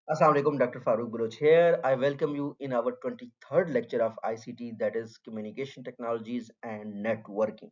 Assalamu alaikum, Dr. Farooq Baloch here. I welcome you in our 23rd lecture of ICT, that is Communication Technologies and Networking.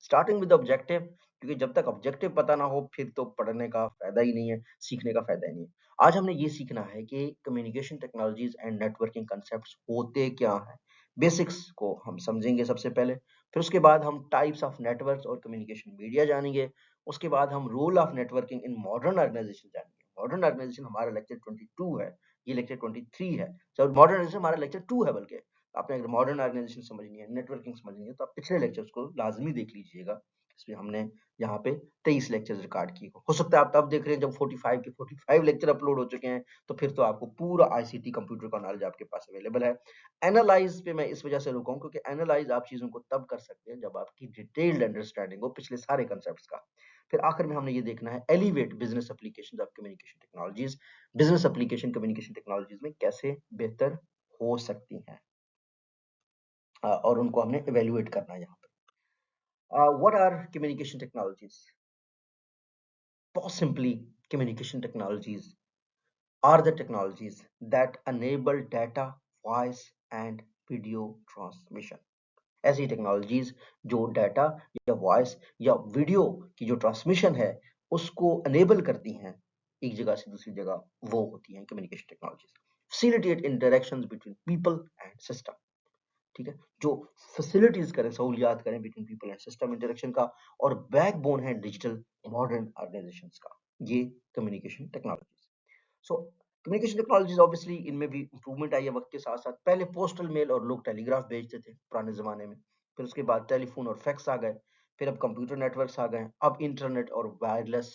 Starting with the objective, क्योंकि जब तक objective पता ना हो फिर तो पढ़ने का फायदा ही नहीं है, सीखने का फायदा ही नहीं है। आज हमने ये सीखना है कि communication technologies and networking concepts होते क्या हैं। बेसिक्स को हम समझेंगे सबसे पहले, फिर उसके बाद हम टाइप्स ऑफ नेटवर्क्स और कम्युनिकेशन मीडिया जानेंगे। उसके बाद हम role of networking in modern organisation जानेंगे। मॉडर्न ऑर्गेनाइजेशन हमारा लेक्चर 22 है, ये लेक्चर 23 है। सर मॉडर्न ऑर्गेनाइजेशन हमारा लेक्चर 2 है, बल्कि आपने अगर मॉडर्न ऑर्गेनाइजेशन समझनी है, नेटवर्किंग समझनी है, तो आप पिछले लेक्चर्स को लाजमी देख लीजिएगा। इसमें हमने यहाँ पे 23 लेक्चर्स रिकॉर्ड किए। हो सकता है आप तब देख रहे हैं जब 45 के 45 लेक्चर अपलोड हो चुके हैं, तो फिर तो आपको पूरा आईसीटी कंप्यूटर का नॉलेज आपके पास अवेलेबल है। एनालाइज पे मैं इस वजह से रुका हूं क्योंकि एनालाइज आप चीजों को तब कर सकते हैं जब आपकी डिटेल्ड अंडरस्टैंडिंग हो पिछले सारे कंसेप्ट्स का। फिर आखिर में हमने ये देखना है elevate business applications of communication technologies, business application communication technologies में कैसे बेहतर हो सकती हैं, और उनको हमने इवेल्युएट करना है यहाँ पे। What are communication technologies? Most simply, communication technologies are the technologies that enable data, voice and video transmission. ऐसी टेक्नोलॉजीज जो डाटा या वॉइस या वीडियो की जो ट्रांसमिशन है उसको अनेबल करती हैं एक जगह से दूसरी जगह, वो होती हैं communication technologies. Facilitate interactions between people and system. ठीक है, जो फैसिलिटीज करें, सहूलियात करें between people and system interaction का, और बैकबोन है डिजिटल मॉडर्न ऑर्गेनाइजेशंस का, ये communication technologies. So communication technologies obviously इनमें भी इंप्रूवमेंट आई है वक्त के साथ साथ। पहले पोस्टल मेल और लोग टेलीग्राफ भेजते थे पुराने जमाने में, फिर उसके बाद टेलीफोन और फैक्स आ गए, फिर अब कंप्यूटर नेटवर्क्स आ गए, अब इंटरनेट और वायरलेस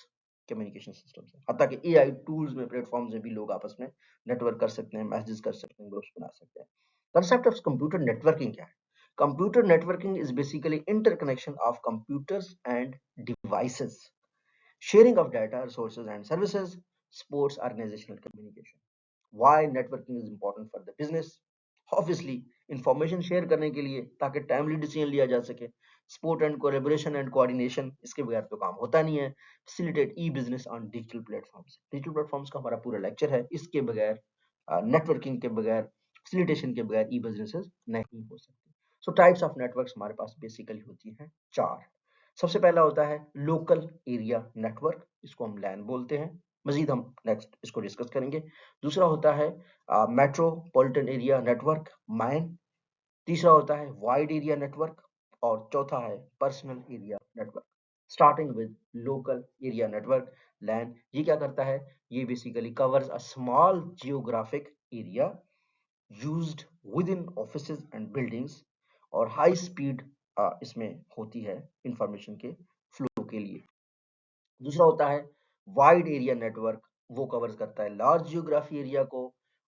कम्युनिकेशन सिस्टम्स है। हत्ता कि एआई टूल्स में, प्लेटफॉर्म्स में भी लोग आपस में नेटवर्क कर सकते हैं, मैसेज कर सकते हैं, ग्रुप्स बना सकते हैं। Concept of computer networking क्या है? Computer networking is basically interconnection of computers and devices, sharing of data, resources and services, supports organizational communication. Why networking is important for the business? Obviously, information share करने के लिए, ताकि timely decision लिया जा सके। Support and collaboration and coordination, इसके बगैर तो काम होता नहीं है। Facilitate E business on digital platforms. Digital platforms का हमारा पूरा लेक्चर है, इसके बगैर, नेटवर्किंग के बगैर, फैसिलिटेशन के बगैर ई बिजनेसेस नहीं हो सकते। सो टाइप्स ऑफ नेटवर्क्स हमारे पास बेसिकली होती हैं चार। सबसे पहला होता है लोकल एरिया नेटवर्क, इसको हम लैन बोलते हैं। मजीद हम नेक्स्ट इसको डिस्कस करेंगे। दूसरा होता है मेट्रोपॉलिटन एरिया नेटवर्क, मैन। तीसरा होता है वाइड एरिया नेटवर्क, और चौथा है personal area network. Starting with local area network, LAN, ये क्या करता है? ये basically covers a small geographic area used with in offices and buildings, और हाई स्पीड इसमें होती है इंफॉर्मेशन के फ्लो के लिए। दूसरा होता है वाइड एरिया नेटवर्क, वो कवर्स करता है लार्ज जियोग्राफी एरिया को,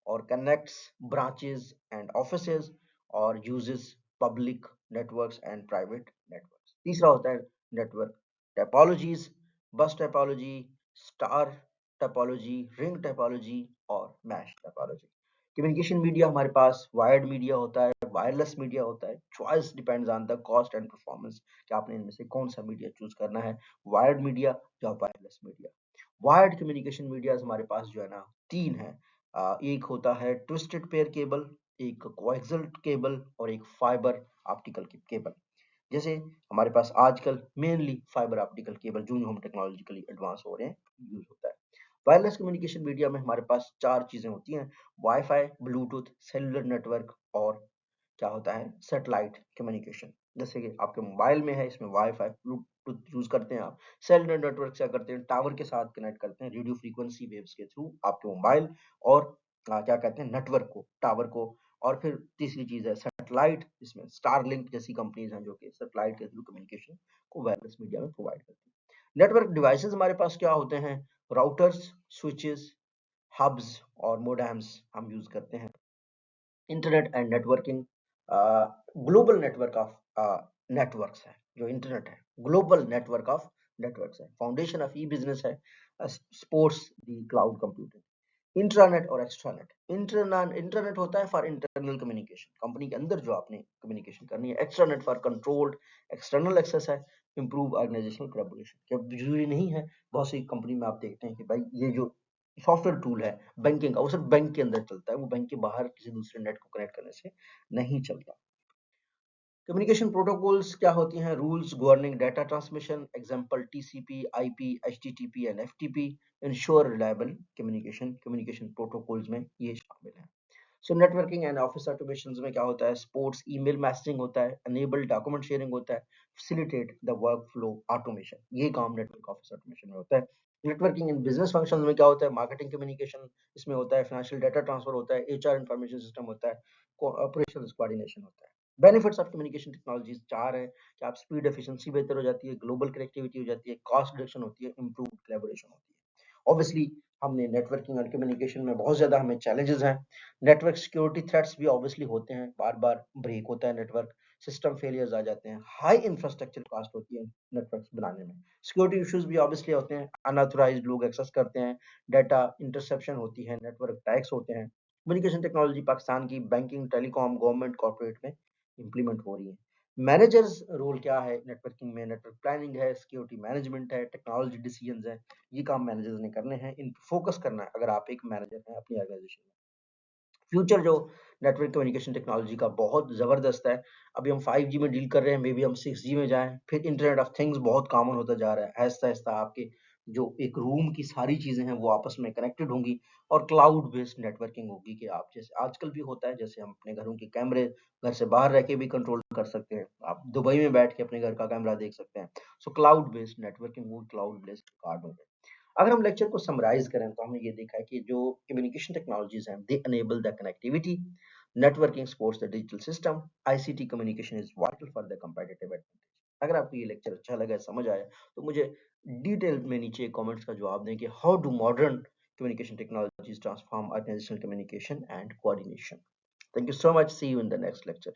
और कनेक्ट्स ब्रांचेस एंड ऑफिसेज, और uses public networks and private networks. तीसरा होता है नेटवर्क टोपोलॉजीज, बस topology, star topology, ring topology और मैश टोपोलॉजी। कम्युनिकेशन मीडिया हमारे पास वायर्ड मीडिया होता है, वायरलेस मीडिया होता है। Choice depends on the cost and performance कि आपने इनमें से कौन सा मीडिया चूज करना है, वायर्ड मीडिया या wireless media. Wired communication media हमारे पास जो है ना, तीन है। एक होता है ट्विस्टेड पेयर केबल, एक कोएक्सियल केबल, और एक फाइबर ऑप्टिकल केबल। जैसे हमारे पास आजकल मेनली फाइबर ऑप्टिकल केबल, जो हम टेक्नोलॉजिकली एडवांस हो रहे हैं, यूज होता है। वायरलेस कम्युनिकेशन मीडिया में हमारे पास चार चीजें होती हैं: वाईफाई, ब्लूटूथ, सेलुलर नेटवर्क, और क्या होता है, सैटेलाइट कम्युनिकेशन। जैसे कि आपके मोबाइल में है, इसमें वाईफाई ब्लूटूथ यूज करते हैं आप। सेलुलर नेटवर्क क्या करते हैं, टावर के साथ कनेक्ट करते हैं रेडियो फ्रीक्वेंसी वेव्स के थ्रू आपके मोबाइल और क्या कहते हैं, नेटवर्क को, टावर को। और फिर तीसरी चीज है सैटेलाइट, इसमें स्टारलिंक जैसी कंपनीज हैं जो कि सैटेलाइट के थ्रू कम्युनिकेशन को वायरलेस मीडिया में प्रोवाइड करती है। नेटवर्क डिवाइसेस हमारे पास क्या होते हैं, राउटर्स, स्विचेस, हब्स और मोडेम्स हम यूज करते हैं। Internet and networking, global network of networks है जो इंटरनेट है, ग्लोबल नेटवर्क ऑफ नेटवर्क्स है। फाउंडेशन ऑफ ई बिजनेस है, supports the cloud computing. Intranet और एक्स्ट्रानेट, इंटरनेट होता है फॉर इंटरनल कम्युनिकेशन, कंपनी के अंदर जो आपने कम्युनिकेशन करनी है। Extranet for controlled external access है, इंप्रूव ऑर्गेनाइजेशनल कोलैबोरेशन। जब जरूरी नहीं है, बहुत सी कंपनी में आप देखते हैं कि भाई ये जो सॉफ्टवेयर टूल है बैंकिंग का, वो सिर्फ बैंक के अंदर चलता है, वो बैंक के बाहर किसी दूसरे नेट को कनेक्ट करने से नहीं चलता। कम्युनिकेशन प्रोटोकॉल्स क्या होती हैं? Rules governing data transmission, example TCP, IP, HTTP and FTP, ensure reliable communication. Communication protocols में ये शामिल है। सो नेटवर्किंग एंड ऑफिस ऑटोमेशन में क्या होता है? स्पोर्ट्स ईमेल मैसेजिंग होता है, एनेबल डॉक्यूमेंट शेयरिंग होता है, facilitate the work flow automation, ये काम नेटवर्क ऑफिस ऑटोमेशन में होता है। नेटवर्किंग इन बिजनेस फंक्शन में क्या होता है? मार्केटिंग कम्युनिकेशन इसमें होता है, फाइनेंशियल डाटा ट्रांसफर होता है, एचआर इंफॉर्मेशन सिस्टम होता है, ऑपरेशन कोऑर्डिनेशन होता है। बेनिफिट्स ऑफ कम्युनिकेशन टेक्नोलॉजीज चार है कि आप स्पीड एफिशिएंसी बेहतर हो जाती है, ग्लोबल कनेक्टिविटी हो जाती है, कॉस्ट रिडक्शन होती है, इंप्रूव कोलैबोरेशन होती है। ऑब्वियसली हमने नेटवर्किंग और कम्युनिकेशन में बहुत ज्यादा हमें चैलेंजेस हैं। नेटवर्क सिक्योरिटी थ्रेट्स भी ऑब्वियसली होते हैं, बार बार ब्रेक होता है नेटवर्क, सिस्टम फेलियर्स आ जाते हैं, हाई इंफ्रास्ट्रक्चर कॉस्ट होती है नेटवर्क्स बनाने में, सिक्योरिटी इश्यूज भी ऑब्वियसली होते हैं, अनऑथराइज्ड लोग एक्सेस करते हैं, डाटा इंटरसेप्शन होती है, नेटवर्क अटैक्स होते हैं। कम्युनिकेशन टेक्नोलॉजी पाकिस्तान की बैंकिंग, टेलीकॉम, गवर्नमेंट, कॉर्पोरेट में इंप्लीमेंट हो रही है। मैनेजर्स रोल क्या है नेटवर्किंग में? नेटवर्क प्लानिंग है, सिक्योरिटी मैनेजमेंट है, टेक्नोलॉजी डिसीजंस है, ये काम मैनेजर्स ने करने हैं, इन फोकस करना है अगर आप एक मैनेजर हैं अपनी ऑर्गेनाइजेशन में। फ्यूचर जो नेटवर्क कम्युनिकेशन टेक्नोलॉजी का बहुत ज़बरदस्त है। अभी हम 5G में डील कर रहे हैं, मे बी हम 6G में जाएँ, फिर इंटरनेट ऑफ थिंग्स बहुत कॉमन होता जा रहा है। आहिस्ता-आहिस्ता आपके जो एक रूम की सारी चीज़ें हैं, वो आपस में कनेक्टेड होंगी और क्लाउड बेस्ड नेटवर्किंग होगी कि आप जैसे आजकल भी होता है, जैसे हम अपने घरों के कैमरे घर से बाहर रह के भी कंट्रोल कर सकते हैं। आप दुबई में बैठ के अपने घर का कैमरा देख सकते हैं। सो क्लाउड बेस्ड नेटवर्किंग, वो क्लाउड बेस्ड कार्ड होंगे। अगर हम लेक्चर को समराइज करें तो हमने ये देखा है कि जो कम्युनिकेशन टेक्नोलॉजीज हैं, they enable the connectivity, networking supports the digital system, ICT communication is vital for the competitive advantage. अगर आपको ये लेक्चर अच्छा लगा, समझ आया, तो मुझे डिटेल में नीचे कमेंट्स का जवाब दें कि how do modern communication technologies transform organisational communication and coordination. Thank you so much, see you in the next lecture.